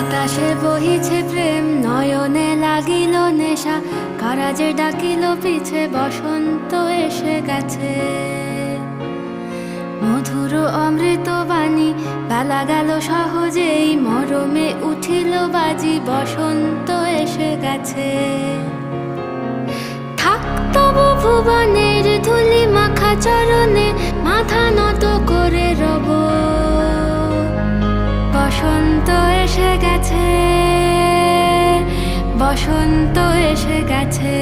বাতাসে বহিছে প্রেম, নয়নে লাগিল নেশা, কারাজে ডাকিল পিছে, বসন্ত এসে গেছে। মধুর অমৃত বাণী, বেলা গেল সহজেই, মরমে উঠিল বাজি, বসন্ত এসে গেছে। থাক তবু ভুবনের ধুলি মাখা চরণে, মাথা নত করে রব। বসন্ত এসে গেছে, বসন্ত এসে গেছে।